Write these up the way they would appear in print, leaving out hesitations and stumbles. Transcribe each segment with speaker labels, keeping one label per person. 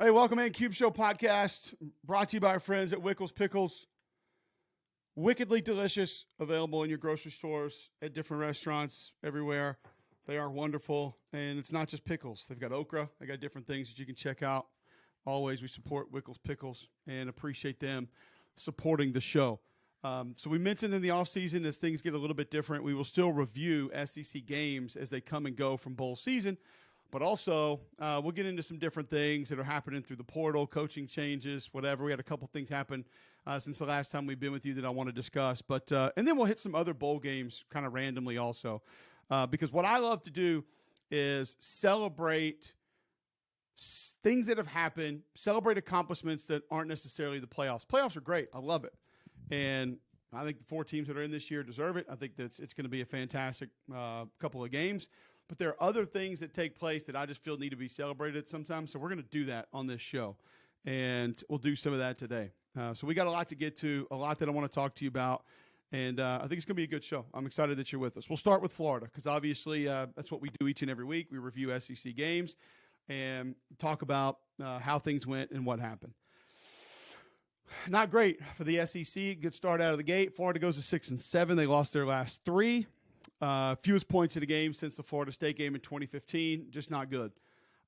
Speaker 1: Hey, welcome in Cube Show podcast, brought to you by our friends at Wickles Pickles. Wickedly delicious, available in your grocery stores, at different restaurants, everywhere. They are wonderful, and it's not just pickles. They've got okra. They got different things that you can check out. Always, we support Wickles Pickles and appreciate them supporting the show. So we mentioned in the offseason, as things get a little bit different, we will still review SEC games as they come and go from bowl season. But also, we'll get into some different things that are happening through the portal, coaching changes, whatever. We had a couple things happen since the last time we've been with you that I want to discuss. But and then we'll hit some other bowl games kind of randomly also. Because what I love to do is celebrate things that have happened, celebrate accomplishments that aren't necessarily the playoffs. Playoffs are great. I love it. And I think the 4 teams that are in this year deserve it. I think that it's going to be a fantastic couple of games. But there are other things that take place that I just feel need to be celebrated sometimes. So we're going to do that on this show. And we'll do some of that today. So we got a lot to get to, a lot that I want to talk to you about. And I think it's going to be a good show. I'm excited that you're with us. We'll start with Florida because obviously that's what we do each and every week. We review SEC games and talk about how things went and what happened. Not great for the SEC. Good start out of the gate. Florida goes to 6-7. They lost their last 3. Fewest points in a game since the Florida State game in 2015. Just not good.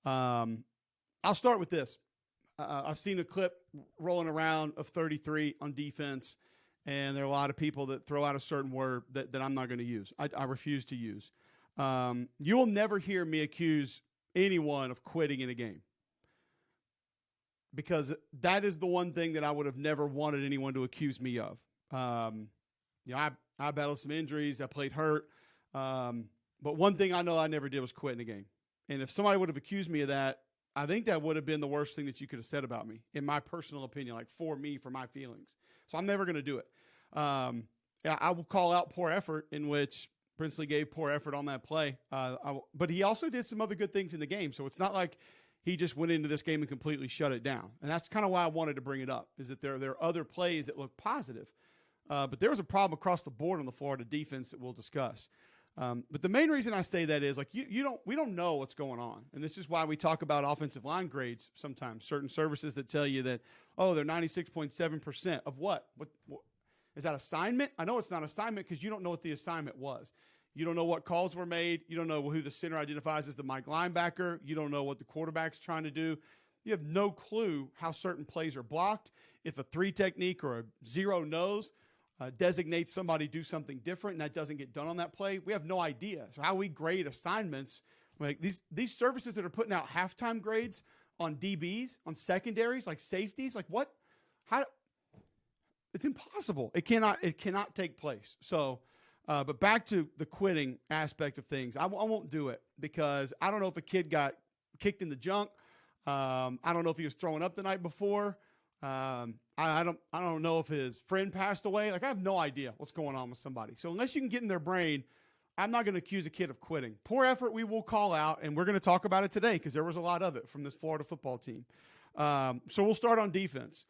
Speaker 1: I'll start with this. I've seen a clip rolling around of 33 on defense, and there are a lot of people that throw out a certain word that I'm not going to use. I refuse to use. You will never hear me accuse anyone of quitting in a game, because that is the one thing that I would have never wanted anyone to accuse me of. I battled some injuries. I played hurt. But one thing I know I never did was quit in a game. And if somebody would have accused me of that, I think that would have been the worst thing that you could have said about me, in my personal opinion, like for me, for my feelings. So I'm never going to do it. I will call out poor effort, in which Princely gave poor effort on that play. But he also did some other good things in the game. So it's not like he just went into this game and completely shut it down. And that's kind of why I wanted to bring it up, is that there are other plays that look positive. But there was a problem across the board on the Florida defense that we'll discuss. But the main reason I say that is, like, we don't know what's going on. And this is why we talk about offensive line grades sometimes. Certain services that tell you that, oh, they're 96.7% of what? What is that, assignment? I know it's not assignment because you don't know what the assignment was. You don't know what calls were made. You don't know who the center identifies as the Mike linebacker. You don't know what the quarterback's trying to do. You have no clue how certain plays are blocked. If a 3 technique or a 0 nose designates somebody do something different and that doesn't get done on that play, we have no idea. So how we grade assignments, like these services that are putting out halftime grades on DBs, on secondaries, like safeties, like what? How? It's impossible. It cannot take place. So, but back to the quitting aspect of things, I won't do it because I don't know if a kid got kicked in the junk. I don't know if he was throwing up the night before. I don't know if his friend passed away. Like, I have no idea what's going on with somebody. So unless you can get in their brain, I'm not going to accuse a kid of quitting. Poor effort we will call out, and we're going to talk about it today because there was a lot of it from this Florida football team. So we'll start on defense.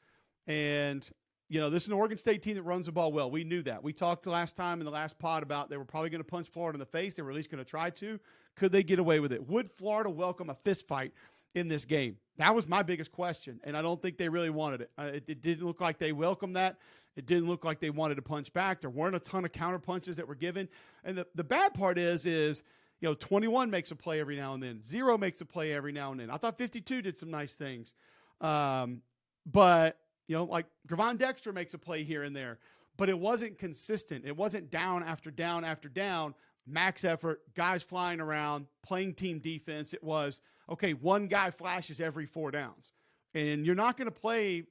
Speaker 1: And, this is an Oregon State team that runs the ball well. We knew that. We talked last time in the last pod about they were probably going to punch Florida in the face. They were at least going to try to. Could they get away with it? Would Florida welcome a fist fight in this game? That was my biggest question, and I don't think they really wanted it. It didn't look like they welcomed that. It didn't look like they wanted to punch back. There weren't a ton of counter punches that were given. And the bad part is 21 makes a play every now and then. 0 makes a play every now and then. I thought 52 did some nice things. But, like Gravon Dexter makes a play here and there. But it wasn't consistent. It wasn't down after down after down. Max effort, guys flying around, playing team defense. It was, okay, one guy flashes every 4 downs. And you're not going to play,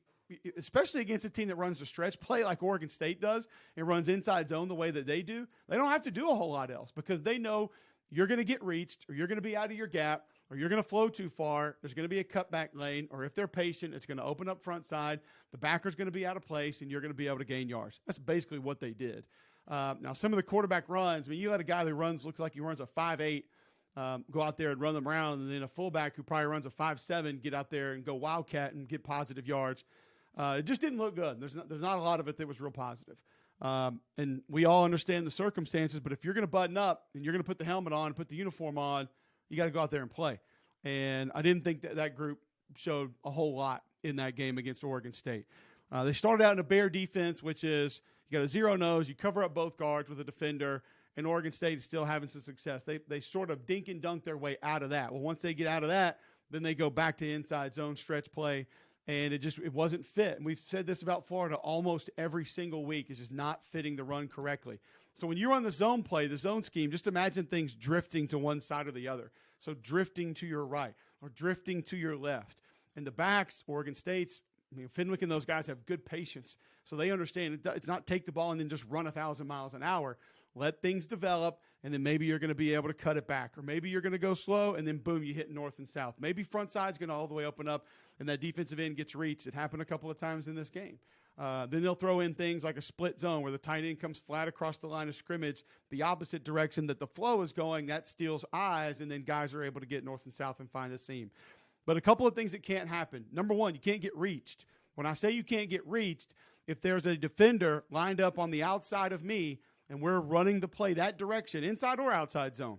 Speaker 1: especially against a team that runs the stretch play like Oregon State does and runs inside zone the way that they do. They don't have to do a whole lot else because they know you're going to get reached, or you're going to be out of your gap, or you're going to flow too far. There's going to be a cutback lane, or if they're patient, it's going to open up front side. The backer's going to be out of place, and you're going to be able to gain yards. That's basically what they did. Now, some of the quarterback runs, you let a guy who looks like he runs a 5.8, go out there and run them around, and then a fullback who probably runs a 5.7 get out there and go wildcat and get positive yards. It just didn't look good. There's not a lot of it that was real positive. And we all understand the circumstances, but if you're going to button up and you're going to put the helmet on, put the uniform on, you got to go out there and play. And I didn't think that group showed a whole lot in that game against Oregon State. They started out in a bear defense, which is you got a zero nose, you cover up both guards with a defender, and Oregon State is still having some success. They sort of dink and dunk their way out of that. Well, once they get out of that, then they go back to inside zone stretch play, and it wasn't fit. And we've said this about Florida almost every single week. It's just not fitting the run correctly. So when you're on the zone play, the zone scheme, just imagine things drifting to one side or the other. So drifting to your right or drifting to your left. And the backs, Oregon State's, Fenwick and those guys have good patience. So they understand it's not take the ball and then just run 1,000 miles an hour. Let things develop, and then maybe you're going to be able to cut it back. Or maybe you're going to go slow, and then boom, you hit north and south. Maybe front side's going to all the way open up, and that defensive end gets reached. It happened a couple of times in this game. Then they'll throw in things like a split zone where the tight end comes flat across the line of scrimmage, the opposite direction that the flow is going. That steals eyes, and then guys are able to get north and south and find a seam. But a couple of things that can't happen. Number one, you can't get reached. When I say you can't get reached, if there's a defender lined up on the outside of me and we're running the play that direction, inside or outside zone,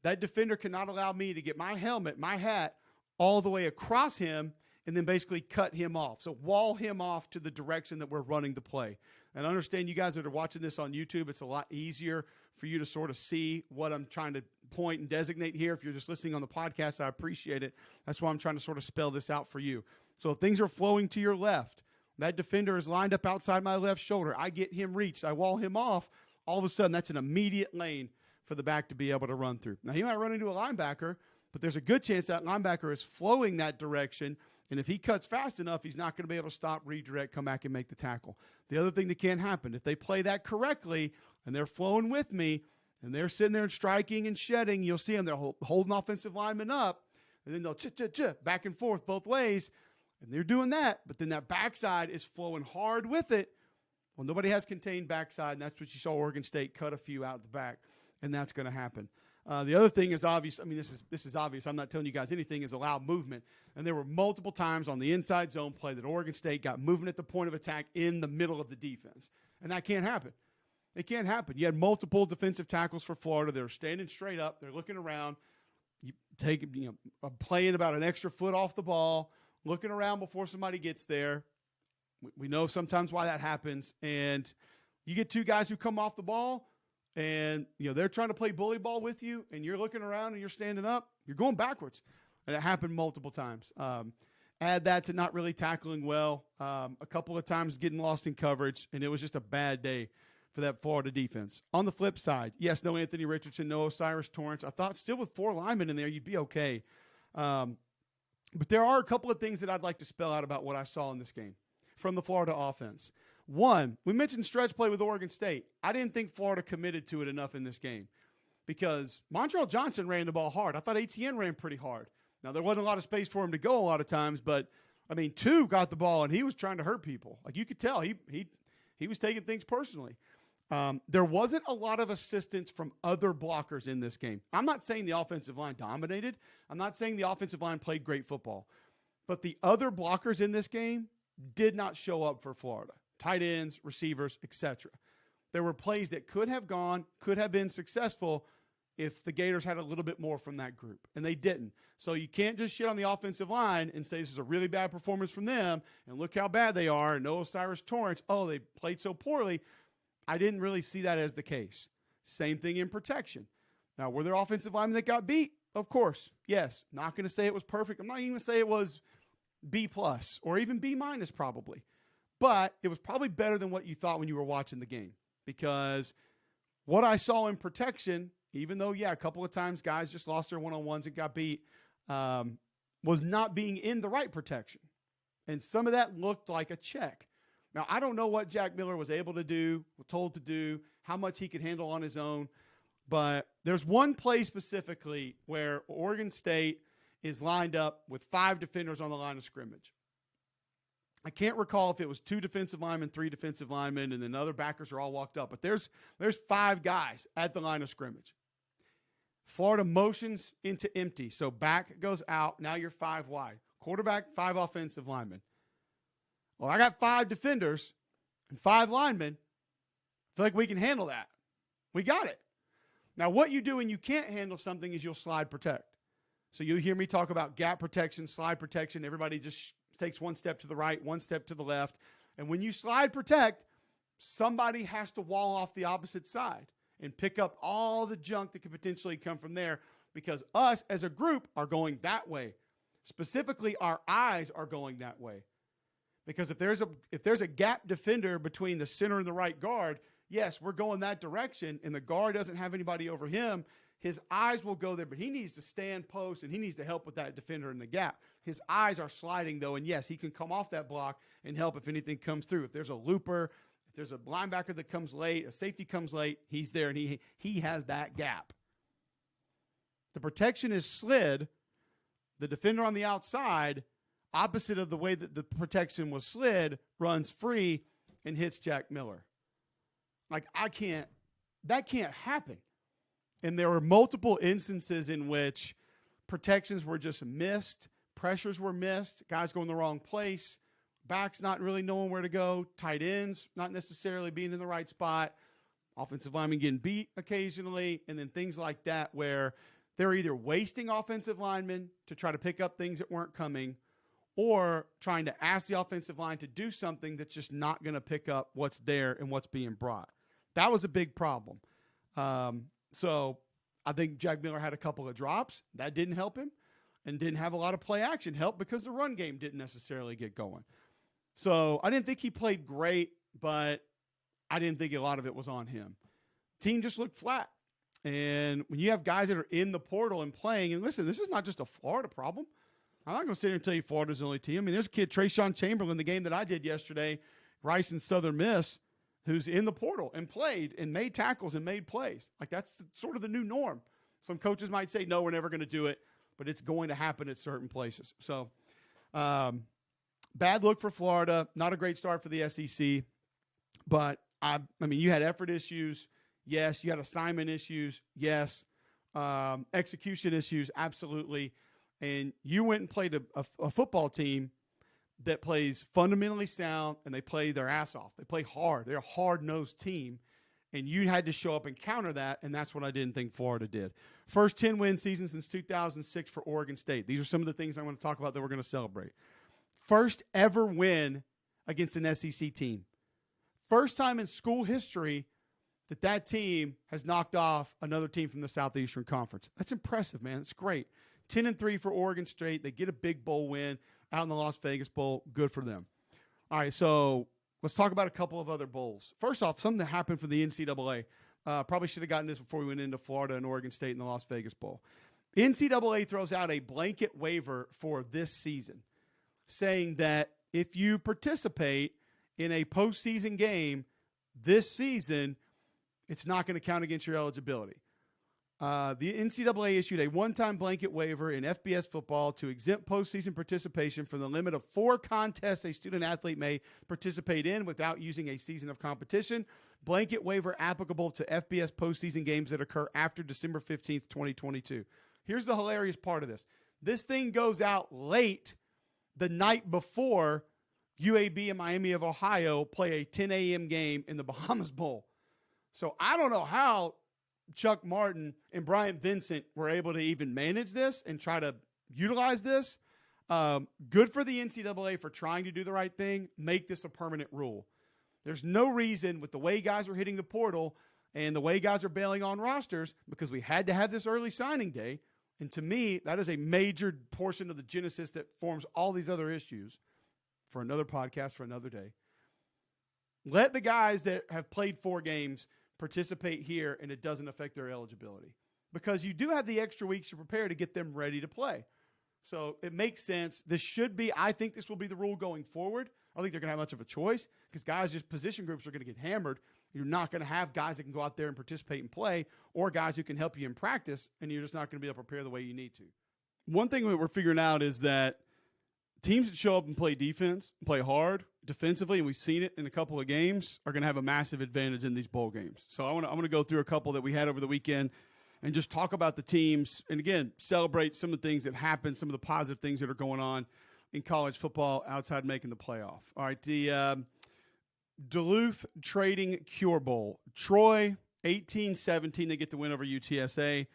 Speaker 1: that defender cannot allow me to get my helmet, my hat, all the way across him and then basically cut him off. So wall him off to the direction that we're running the play. And understand you guys that are watching this on YouTube, it's a lot easier for you to sort of see what I'm trying to point and designate here. If you're just listening on the podcast, I appreciate it. That's why I'm trying to sort of spell this out for you. So if things are flowing to your left, that defender is lined up outside my left shoulder, I get him reached, I wall him off, all of a sudden that's an immediate lane for the back to be able to run through. Now he might run into a linebacker, but there's a good chance that linebacker is flowing that direction, and if he cuts fast enough, he's not going to be able to stop, redirect, come back, and make the tackle. The other thing that can happen, if they play that correctly and they're flowing with me and they're sitting there and striking and shedding, you'll see them, they're holding offensive linemen up, and then they'll back and forth both ways, and they're doing that, but then that backside is flowing hard with it. Well, nobody has contained backside, and that's what you saw Oregon State cut a few out the back, and that's going to happen. The other thing is obvious. I mean, this is obvious. I'm not telling you guys anything, is allowed movement. And there were multiple times on the inside zone play that Oregon State got movement at the point of attack in the middle of the defense. And that can't happen. It can't happen. You had multiple defensive tackles for Florida. They're standing straight up. They're looking around. You take, playing about an extra foot off the ball, looking around before somebody gets there. We know sometimes why that happens. And you get two guys who come off the ball, and they're trying to play bully ball with you, and you're looking around and you're standing up, you're going backwards. And it happened multiple times. Add that to not really tackling well, a couple of times getting lost in coverage, and it was just a bad day for that Florida defense. On the flip side, yes, no Anthony Richardson, no Osiris Torrance. I thought still with 4 linemen in there, you'd be okay. But there are a couple of things that I'd like to spell out about what I saw in this game from the Florida offense. One, we mentioned stretch play with Oregon State. I didn't think Florida committed to it enough in this game because Montrell Johnson ran the ball hard. I thought ATN ran pretty hard. Now, there wasn't a lot of space for him to go a lot of times, but, Two got the ball, and he was trying to hurt people. Like, you could tell he was taking things personally. There wasn't a lot of assistance from other blockers in this game. I'm not saying the offensive line dominated. I'm not saying the offensive line played great football. But the other blockers in this game did not show up for Florida. Tight ends, receivers, etc. There were plays that could have been successful if the Gators had a little bit more from that group, and they didn't. So you can't just shit on the offensive line and say this is a really bad performance from them, and look how bad they are, and no Osiris Torrance, they played so poorly. I didn't really see that as the case. Same thing in protection. Now, were there offensive linemen that got beat? Of course, yes. Not going to say it was perfect. I'm not even going to say it was B+ or even B- probably. But it was probably better than what you thought when you were watching the game, because what I saw in protection, even though, a couple of times guys just lost their one-on-ones and got beat, was not being in the right protection. And some of that looked like a check. Now, I don't know what Jack Miller was able to do, told to do, how much he could handle on his own, but there's one play specifically where Oregon State is lined up with 5 defenders on the line of scrimmage. I can't recall if it was 2 defensive linemen, 3 defensive linemen, and then other backers are all walked up. But there's 5 guys at the line of scrimmage. Florida motions into empty. So back goes out. Now you're 5 wide. Quarterback, 5 offensive linemen. Well, I got 5 defenders and 5 linemen. I feel like we can handle that. We got it. Now, what you do when you can't handle something is you'll slide protect. So you hear me talk about gap protection, slide protection. Everybody just takes one step to the right, one step to the left. And when you slide protect, somebody has to wall off the opposite side and pick up all the junk that could potentially come from there, because us as a group are going that way. Specifically, our eyes are going that way. Because if there's a gap defender between the center and the right guard, yes, we're going that direction, and the guard doesn't have anybody over him, his eyes will go there, but he needs to stand post, and he needs to help with that defender in the gap. His eyes are sliding, though, and yes, he can come off that block and help if anything comes through. If there's a looper, if there's a linebacker that comes late, a safety comes late, he's there, and he has that gap. The protection is slid. The defender on the outside, opposite of the way that the protection was slid, runs free and hits Jack Miller. Like, that can't happen. And there were multiple instances in which protections were just missed, pressures were missed, guys going the wrong place, backs not really knowing where to go, tight ends not necessarily being in the right spot, offensive linemen getting beat occasionally, and then things like that where they're either wasting offensive linemen to try to pick up things that weren't coming, or trying to ask the offensive line to do something that's just not going to pick up what's there and what's being brought. That was a big problem. So I think Jack Miller had a couple of drops. That didn't help him, and didn't have a lot of play action help because the run game didn't necessarily get going. So I didn't think he played great, but I didn't think a lot of it was on him. Team just looked flat. And when you have guys that are in the portal and playing, and listen, this is not just a Florida problem. I'm not going to sit here and tell you Florida's the only team. I mean, there's a kid, Trayshawn Chamberlain, the game that I did yesterday, Rice and Southern Miss, who's in the portal and played and made tackles and made plays. Like, that's sort of the new norm. Some coaches might say, no, we're never going to do it, but it's going to happen at certain places. So, bad look for Florida. Not a great start for the SEC. But, I mean, you had effort issues. Yes. You had assignment issues. Yes. Execution issues. Absolutely. And you went and played a football team that plays fundamentally sound, and they play their ass off. They play hard. They're a hard-nosed team, and you had to show up and counter that, and that's what I didn't think Florida did. First 10-win season since 2006 for Oregon State. These are some of the things I want to talk about that we're going to celebrate. First ever win against an SEC team. First time in school history that team has knocked off another team from the Southeastern Conference. That's impressive, man. It's great. 10-3 for Oregon State. They get a big bowl win out in the Las Vegas Bowl. Good for them. All right, so let's talk about a couple of other bowls. First off, something that happened for the NCAA. Probably should have gotten this before we went into Florida and Oregon State in the Las Vegas Bowl. NCAA throws out a blanket waiver for this season, saying that if you participate in a postseason game this season, it's not going to count against your eligibility. The NCAA issued a one-time blanket waiver in FBS football to exempt postseason participation from the limit of 4 contests a student-athlete may participate in without using a season of competition. Blanket waiver applicable to FBS postseason games that occur after December 15th, 2022. Here's the hilarious part of this. This thing goes out late the night before UAB and Miami of Ohio play a 10 a.m. game in the Bahamas Bowl. So I don't know how Chuck Martin and Brian Vincent were able to even manage this and try to utilize this. Good for the NCAA for trying to do the right thing, make this a permanent rule. There's no reason, with the way guys are hitting the portal and the way guys are bailing on rosters, because we had to have this early signing day, and to me, that is a major portion of the genesis that forms all these other issues, for another podcast for another day. Let the guys that have played 4 games participate here, and it doesn't affect their eligibility, because you do have the extra weeks to prepare to get them ready to play. So it makes sense. I think this will be the rule going forward. I don't think they're going to have much of a choice, because guys, just position groups are going to get hammered. You're not going to have guys that can go out there and participate and play, or guys who can help you in practice, and you're just not going to be able to prepare the way you need to. One thing that we're figuring out is that teams that show up and play defense, play hard defensively, and we've seen it in a couple of games, are going to have a massive advantage in these bowl games. So I'm going to go through a couple that we had over the weekend and just talk about the teams, and again, celebrate some of the things that happened, some of the positive things that are going on in college football outside making the playoff. All right, the Duluth Trading Cure Bowl. Troy, 18-17, they get the win over UTSA.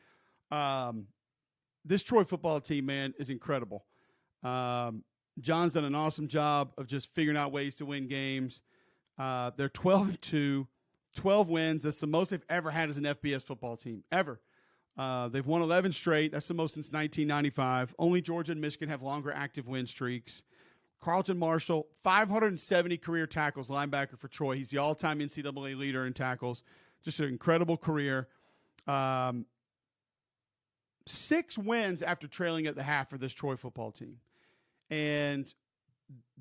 Speaker 1: this Troy football team, man, is incredible. John's done an awesome job of just figuring out ways to win games. They're 12-2, 12 wins. That's the most they've ever had as an FBS football team, ever. They've won 11 straight. That's the most since 1995. Only Georgia and Michigan have longer active win streaks. Carlton Marshall, 570 career tackles, linebacker for Troy. He's the all-time NCAA leader in tackles. Just an incredible career. 6 wins after trailing at the half for this Troy football team. And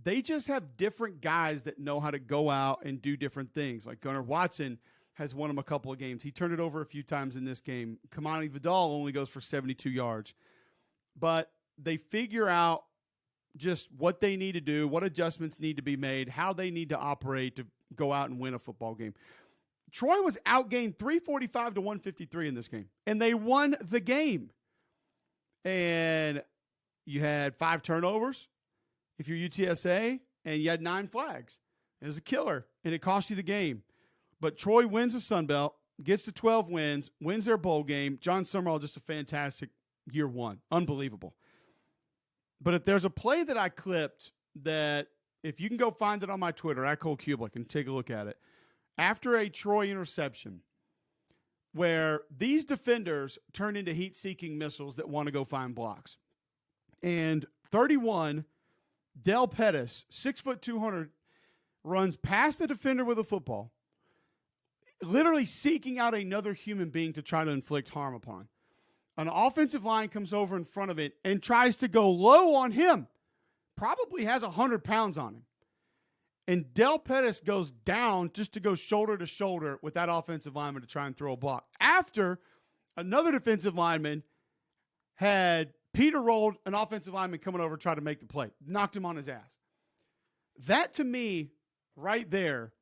Speaker 1: they just have different guys that know how to go out and do different things. Like Gunnar Watson has won him a couple of games. He turned it over a few times in this game. Kamani Vidal only goes for 72 yards. But they figure out just what they need to do, what adjustments need to be made, how they need to operate to go out and win a football game. Troy was outgained 345 to 153 in this game, and they won the game. And you had 5 turnovers if you're UTSA, and you had 9 flags. It was a killer, and it cost you the game. But Troy wins the Sun Belt, gets to 12 wins, wins their bowl game. John Summerall, just a fantastic year one. Unbelievable. But if there's a play that I clipped that, if you can go find it on my Twitter, at Cubelic, and take a look at it, after a Troy interception, where these defenders turn into heat-seeking missiles that want to go find blocks. And 31, Del Pettis, 6', 200, runs past the defender with a football, literally seeking out another human being to try to inflict harm upon. An offensive line comes over in front of it and tries to go low on him. Probably has 100 pounds on him. And Del Pettis goes down just to go shoulder to shoulder with that offensive lineman to try and throw a block. After another defensive lineman had Peter rolled an offensive lineman coming over to try to make the play. Knocked him on his ass. That, to me, right there,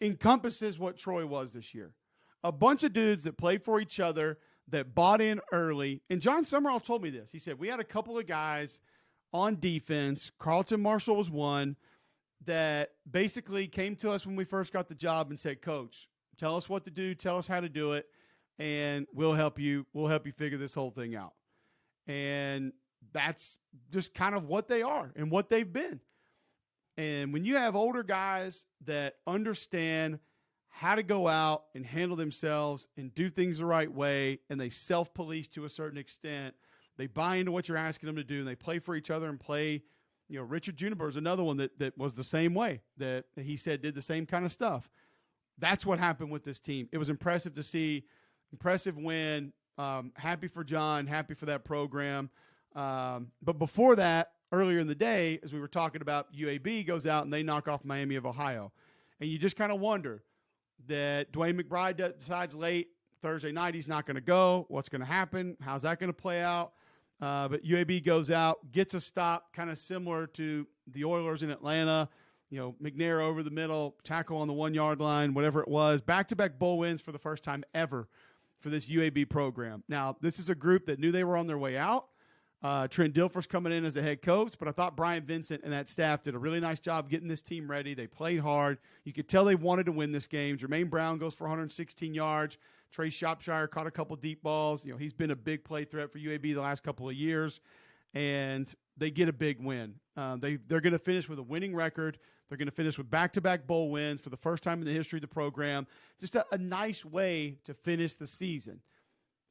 Speaker 1: encompasses what Troy was this year. A bunch of dudes that played for each other, that bought in early. And John Summerall told me this. He said, we had a couple of guys on defense. Carlton Marshall was one that basically came to us when we first got the job and said, Coach, tell us what to do, tell us how to do it, and we'll help you figure this whole thing out. And that's just kind of what they are and what they've been. And when you have older guys that understand how to go out and handle themselves and do things the right way, and they self-police to a certain extent, they buy into what you're asking them to do, and they play for each other and play. You know, Richard Juniper is another one that was the same way, that he said did the same kind of stuff. That's what happened with this team. It was impressive to see, impressive win. Happy for John, happy for that program. But before that, earlier in the day, as we were talking about, UAB goes out and they knock off Miami of Ohio. And you just kind of wonder that Dwayne McBride decides late Thursday night he's not going to go. What's going to happen? How's that going to play out? But UAB goes out, gets a stop, kind of similar to the Oilers in Atlanta. You know, McNair over the middle, tackle on the 1-yard line, whatever it was. Back-to-back bowl wins for the first time ever for this UAB program. Now, this is a group that knew they were on their way out. Trent Dilfer's coming in as the head coach, but I thought Brian Vincent and that staff did a really nice job getting this team ready. They played hard. You could tell they wanted to win this game. Jermaine Brown goes for 116 yards. Trey Shropshire caught a couple deep balls. You know, he's been a big play threat for UAB the last couple of years, and they get a big win. They're going to finish with a winning record. They're going to finish with back-to-back bowl wins for the first time in the history of the program. Just a nice way to finish the season.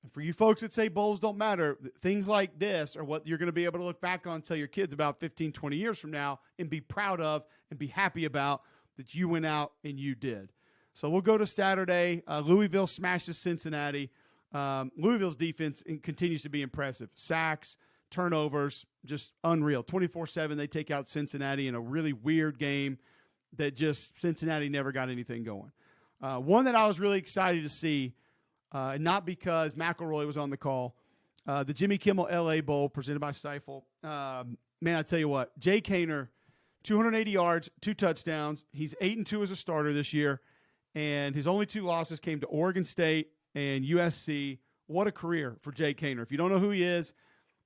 Speaker 1: And for you folks that say bowls don't matter, things like this are what you're going to be able to look back on and tell your kids about 15, 20 years from now and be proud of and be happy about that you went out and you did. So we'll go to Saturday. Louisville smashes Cincinnati. Louisville's defense continues to be impressive. Sacks, turnovers, just unreal. 24-7, they take out Cincinnati in a really weird game that just Cincinnati never got anything going. One that I was really excited to see, and not because McElroy was on the call, the Jimmy Kimmel L.A. Bowl presented by Stifel. Man, I tell you what, Jay Kaner, 280 yards, 2 touchdowns. He's 8-2 as a starter this year, and his only 2 losses came to Oregon State and USC. What a career for Jay Kaner. If you don't know who he is,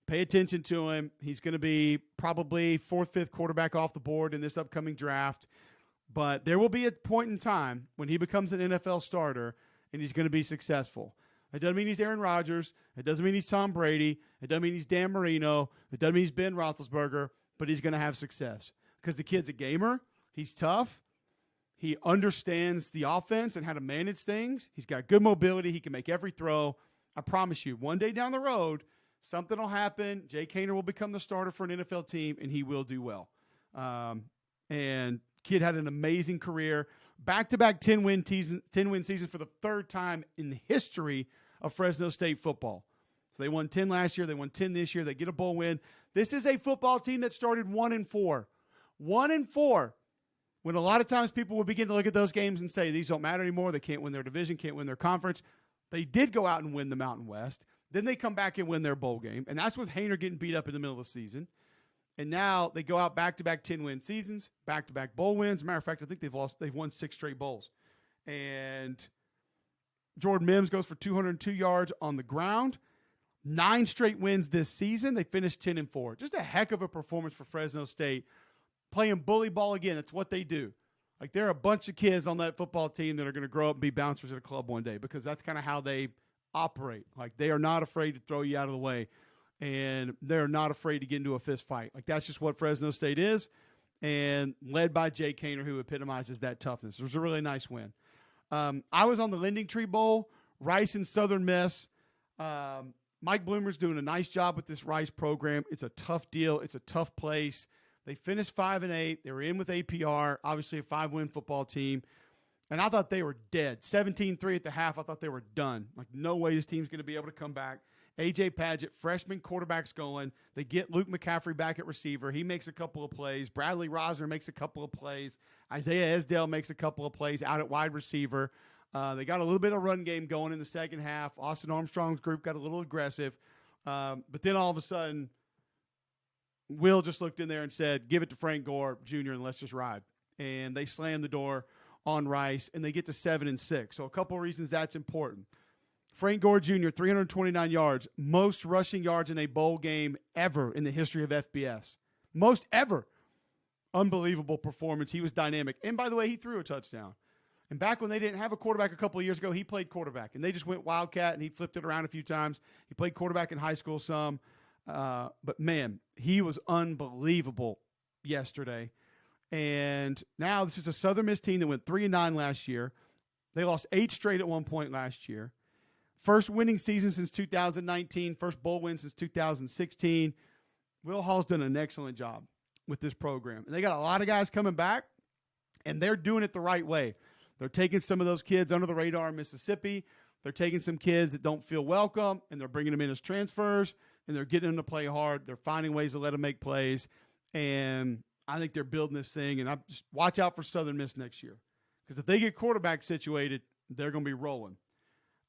Speaker 1: pay attention to him. He's going to be probably 4th, 5th quarterback off the board in this upcoming draft. But there will be a point in time when he becomes an NFL starter and he's going to be successful. It doesn't mean he's Aaron Rodgers. It doesn't mean he's Tom Brady. It doesn't mean he's Dan Marino. It doesn't mean he's Ben Roethlisberger, but he's going to have success because the kid's a gamer. He's tough. He understands the offense and how to manage things. He's got good mobility. He can make every throw. I promise you, one day down the road, something will happen. Jay Kaner will become the starter for an NFL team, and he will do well. And kid had an amazing career. Back-to-back 10-win seasons for the third time in the history of Fresno State football. So they won 10 last year. They won 10 this year. They get a bowl win. This is a football team that started 1-4. 1-4. When a lot of times people would begin to look at those games and say, these don't matter anymore. They can't win their division, can't win their conference. They did go out and win the Mountain West. Then they come back and win their bowl game. And that's with Haener getting beat up in the middle of the season. And now they go out back-to-back 10-win seasons, back-to-back bowl wins. As a matter of fact, I think they've won 6 straight bowls. And Jordan Mims goes for 202 yards on the ground. 9 straight wins this season. They finished 10-4. Just a heck of a performance for Fresno State. Playing bully ball again. It's what they do. Like, there are a bunch of kids on that football team that are going to grow up and be bouncers at a club one day because that's kind of how they operate. Like, they are not afraid to throw you out of the way. And they're not afraid to get into a fist fight. Like, that's just what Fresno State is, and led by Jay Kaner, who epitomizes that toughness. It was a really nice win. I was on the Lending Tree Bowl, Rice and Southern Miss. Mike Bloomer's doing a nice job with this Rice program. It's a tough deal. It's a tough place. They finished 5-8. They were in with APR, obviously a 5-win football team. And I thought they were dead. 17-3 at the half. I thought they were done. Like, no way this team's going to be able to come back. A.J. Padgett, freshman quarterback's going. They get Luke McCaffrey back at receiver. He makes a couple of plays. Bradley Rosner makes a couple of plays. Isaiah Esdale makes a couple of plays out at wide receiver. They got a little bit of run game going in the second half. Austin Armstrong's group got a little aggressive. But then all of a sudden, Will just looked in there and said, give it to Frank Gore Jr. and let's just ride. And they slammed the door on Rice, and they get to 7-6. So a couple of reasons that's important. Frank Gore Jr., 329 yards, most rushing yards in a bowl game ever in the history of FBS. Most ever. Unbelievable performance. He was dynamic. And by the way, he threw a touchdown. And back when they didn't have a quarterback a couple of years ago, he played quarterback. And they just went Wildcat, and he flipped it around a few times. He played quarterback in high school some. But, man, he was unbelievable yesterday. And now this is a Southern Miss team that went 3-9 last year. They lost 8 straight at one point last year. First winning season since 2019. First bowl win since 2016. Will Hall's done an excellent job with this program. And they got a lot of guys coming back, and they're doing it the right way. They're taking some of those kids under the radar in Mississippi. They're taking some kids that don't feel welcome, and they're bringing them in as transfers, and they're getting them to play hard. They're finding ways to let them make plays. And I think they're building this thing. And I just watch out for Southern Miss next year. Because if they get quarterback situated, they're going to be rolling.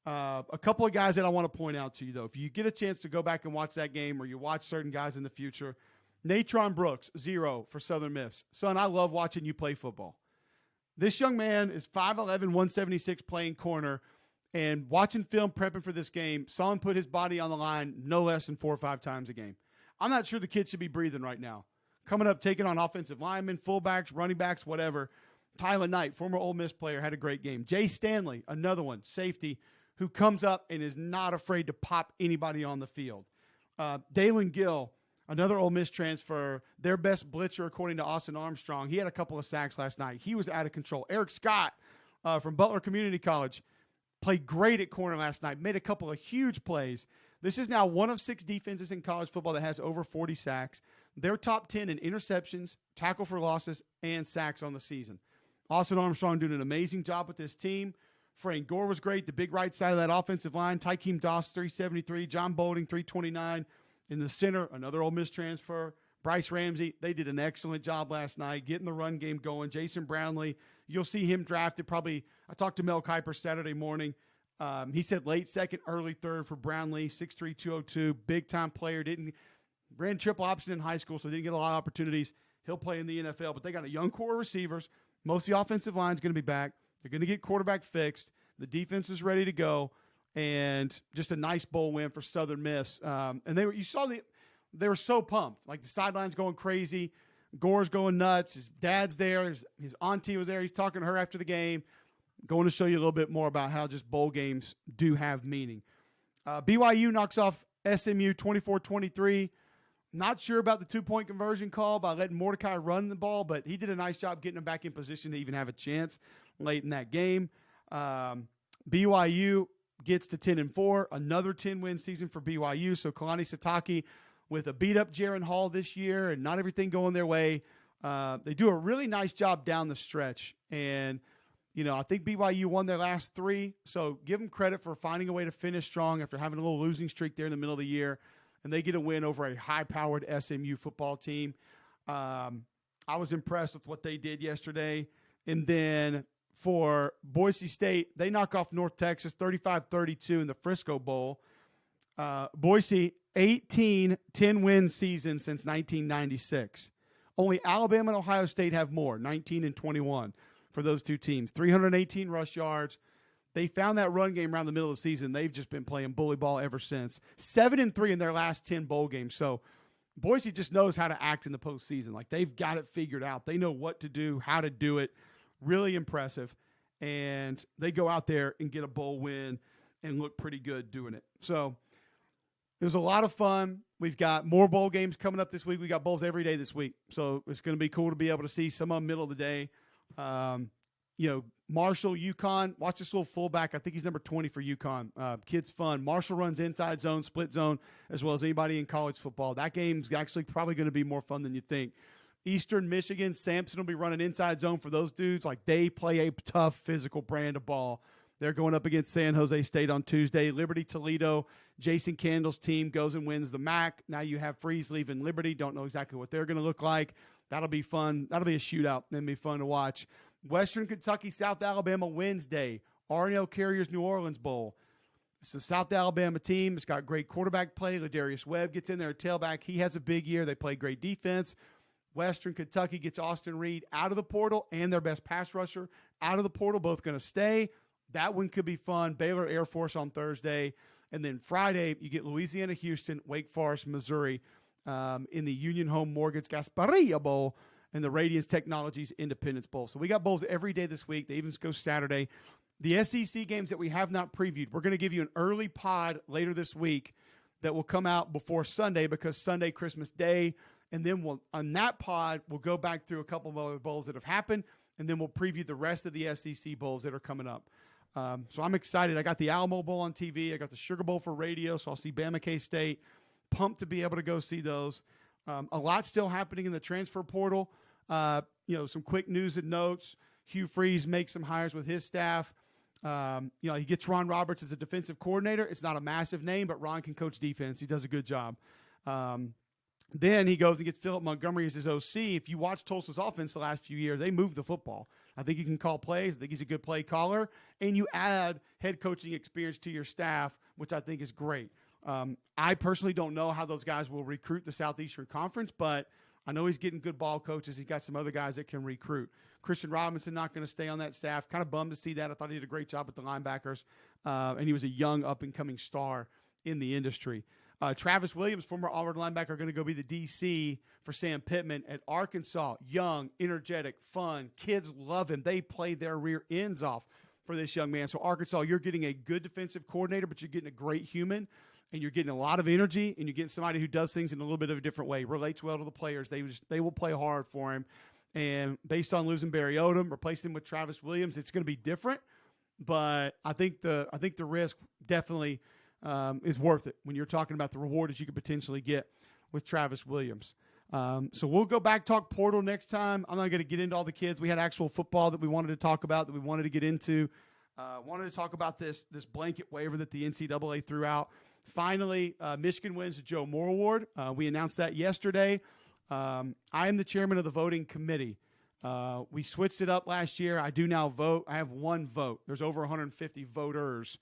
Speaker 1: A couple of guys that I want to point out to you, though. If you get a chance to go back and watch that game or you watch certain guys in the future, Natron Brooks, 0 for Southern Miss. Son, I love watching you play football. This young man is 5'11", 176 playing corner, and watching film prepping for this game, saw him put his body on the line no less than 4 or 5 times a game. I'm not sure the kid should be breathing right now. Coming up, taking on offensive linemen, fullbacks, running backs, whatever. Tyler Knight, former Ole Miss player, had a great game. Jay Stanley, another one, safety, who comes up and is not afraid to pop anybody on the field. Dalen Gill, another Ole Miss transfer, their best blitzer according to Austin Armstrong. He had a couple of sacks last night. He was out of control. Eric Scott from Butler Community College played great at corner last night, made a couple of huge plays. This is now one of 6 defenses in college football that has over 40 sacks. They're top 10 in interceptions, tackle for losses, and sacks on the season. Austin Armstrong doing an amazing job with this team. Frank Gore was great, the big right side of that offensive line. Tykeem Doss, 373. John Bolding, 329. In the center, another Ole Miss transfer. Bryce Ramsey, they did an excellent job last night getting the run game going. Jason Brownlee, you'll see him drafted probably. I talked to Mel Kiper Saturday morning. He said late second, early third for Brownlee, 6'3", 202, big-time player. Ran triple option in high school, so didn't get a lot of opportunities. He'll play in the NFL, but they got a young core of receivers. Most of the offensive line is going to be back. They're going to get quarterback fixed. The defense is ready to go, and just a nice bowl win for Southern Miss. And they were so pumped. Like, the sideline's going crazy. Gore's going nuts. His dad's there. His auntie was there. He's talking to her after the game. Going to show you a little bit more about how just bowl games do have meaning. BYU knocks off SMU 24-23. Not sure about the 2-point conversion call by letting Mordecai run the ball, but he did a nice job getting him back in position to even have a chance late in that game. BYU gets to 10-4, another 10-win season for BYU. So Kalani Sitake with a beat-up Jaron Hall this year and not everything going their way. They do a really nice job down the stretch. And, I think BYU won their last 3. So give them credit for finding a way to finish strong after having a little losing streak there in the middle of the year. And they get a win over a high-powered SMU football team. I was impressed with what they did yesterday. And then for Boise State, they knock off North Texas 35-32 in the Frisco Bowl. Boise, 18 10-win season since 1996. Only Alabama and Ohio State have more, 19 and 21 for those two teams. 318 rush yards. They found that run game around the middle of the season. They've just been playing bully ball ever since. 7-3 in their last 10 bowl games. So Boise just knows how to act in the postseason. Like, they've got it figured out. They know what to do, how to do it. Really impressive. And they go out there and get a bowl win and look pretty good doing it. So it was a lot of fun. We've got more bowl games coming up this week. We got bowls every day this week. So it's going to be cool to be able to see some of them middle of the day. Marshall, UConn, watch this little fullback. I think he's number 20 for UConn. Kid's fun. Marshall runs inside zone, split zone, as well as anybody in college football. That game's actually probably going to be more fun than you think. Eastern Michigan, Sampson will be running inside zone for those dudes. Like, they play a tough physical brand of ball. They're going up against San Jose State on Tuesday. Liberty Toledo, Jason Candle's team goes and wins the MAC. Now you have Freeze leaving Liberty. Don't know exactly what they're going to look like. That'll be fun. That'll be a shootout. That'll be fun to watch. Western Kentucky, South Alabama Wednesday. RNL Carriers New Orleans Bowl. It's a South Alabama team. It's got great quarterback play. Ladarius Webb gets in there at tailback. He has a big year. They play great defense. Western Kentucky gets Austin Reed out of the portal and their best pass rusher out of the portal. Both going to stay. That one could be fun. Baylor Air Force on Thursday. And then Friday, you get Louisiana, Houston, Wake Forest, Missouri in the Union Home Mortgage Gasparilla Bowl and the Radiance Technologies Independence Bowl. So we got bowls every day this week. They even go Saturday. The SEC games that we have not previewed, we're going to give you an early pod later this week that will come out before Sunday because Sunday, Christmas Day. And then on that pod, we'll go back through a couple of other bowls that have happened, and then we'll preview the rest of the SEC bowls that are coming up. So I'm excited. I got the Alamo Bowl on TV. I got the Sugar Bowl for radio, so I'll see Bama K-State. Pumped to be able to go see those. A lot still happening in the transfer portal. Some quick news and notes. Hugh Freeze makes some hires with his staff. He gets Ron Roberts as a defensive coordinator. It's not a massive name, but Ron can coach defense. He does a good job. Then he goes and gets Philip Montgomery as his OC. If you watch Tulsa's offense the last few years, they move the football. I think he can call plays. I think he's a good play caller. And you add head coaching experience to your staff, which I think is great. I personally don't know how those guys will recruit the Southeastern Conference, but I know he's getting good ball coaches. He's got some other guys that can recruit. Christian Robinson not going to stay on that staff. Kind of bummed to see that. I thought he did a great job with the linebackers, and he was a young up-and-coming star in the industry. Travis Williams, former Auburn linebacker, going to go be the DC for Sam Pittman at Arkansas. Young, energetic, fun. Kids love him. They play their rear ends off for this young man. So Arkansas, you're getting a good defensive coordinator, but you're getting a great human, and you're getting a lot of energy, and you're getting somebody who does things in a little bit of a different way, relates well to the players. They will play hard for him. And based on losing Barry Odom, replacing him with Travis Williams, it's going to be different. But I think the risk definitely is worth it when you're talking about the reward that you could potentially get with Travis Williams. So we'll go back, talk portal next time. I'm not going to get into all the kids. We had actual football that we wanted to talk about, that we wanted to get into. Wanted to talk about this blanket waiver that the NCAA threw out. Finally, Michigan wins the Joe Moore Award. We announced that yesterday. I am the chairman of the voting committee. We switched it up last year. I do now vote. I have one vote. There's over 150 voters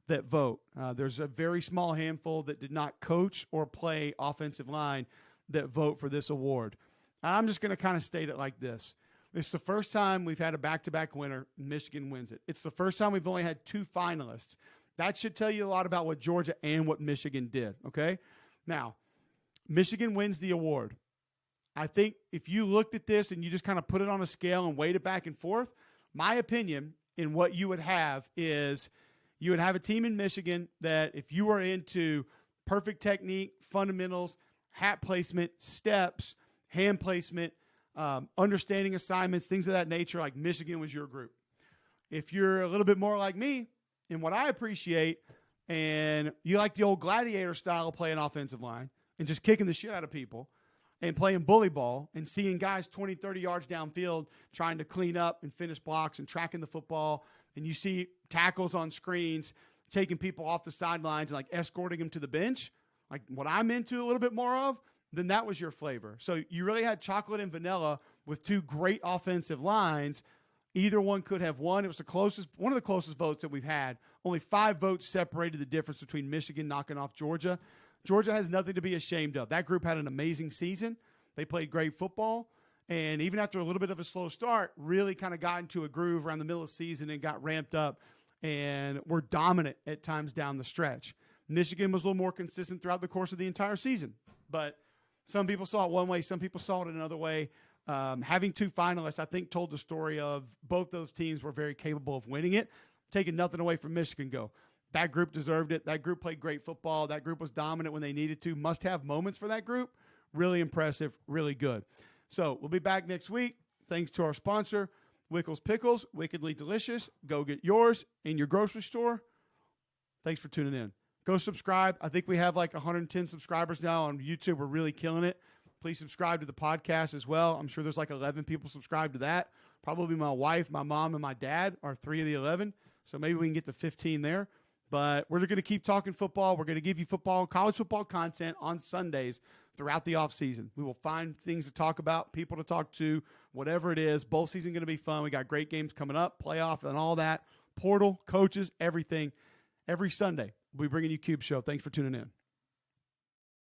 Speaker 1: that vote. There's a very small handful that did not coach or play offensive line that vote for this award. I'm just going to kind of state it like this. It's the first time we've had a back-to-back winner, and Michigan wins it. It's the first time we've only had two finalists. That should tell you a lot about what Georgia and what Michigan did, okay? Now, Michigan wins the award. I think if you looked at this and you just kind of put it on a scale and weighed it back and forth, my opinion in what you would have is You would have a team in Michigan that if you were into perfect technique, fundamentals, hat placement, steps, hand placement, understanding assignments, things of that nature, like Michigan was your group. If you're a little bit more like me and what I appreciate, and you like the old gladiator style of playing offensive line and just kicking the shit out of people and playing bully ball and seeing guys 20, 30 yards downfield trying to clean up and finish blocks and tracking the football, and you see tackles on screens, taking people off the sidelines and like escorting them to the bench, like what I'm into a little bit more of, then that was your flavor. So you really had chocolate and vanilla with two great offensive lines. Either one could have won. It was one of the closest votes that we've had. Only 5 votes separated the difference between Michigan knocking off Georgia. Georgia has nothing to be ashamed of. That group had an amazing season. They played great football. And even after a little bit of a slow start, really kind of got into a groove around the middle of the season and got ramped up and were dominant at times down the stretch. Michigan was a little more consistent throughout the course of the entire season. But some people saw it one way, some people saw it another way. Having 2 finalists, I think, told the story of both those teams were very capable of winning it. Taking nothing away from Michigan, that group deserved it. That group played great football. That group was dominant when they needed to. Must-have moments for that group. Really impressive, really good. So we'll be back next week. Thanks to our sponsor, Wickles Pickles, wickedly delicious. Go get yours in your grocery store. Thanks for tuning in. Go subscribe. I think we have like 110 subscribers now on YouTube. We're really killing it. Please subscribe to the podcast as well. I'm sure there's like 11 people subscribed to that. Probably my wife, my mom, and my dad are 3 of the 11. So maybe we can get to 15 there. But we're going to keep talking football. We're going to give you college football content on Sundays throughout the offseason. We will find things to talk about, people to talk to, whatever it is. Bowl season going to be fun. We got great games coming up, playoff and all that. Portal, coaches, everything. Every Sunday, we'll be bringing you Cube Show. Thanks for tuning in.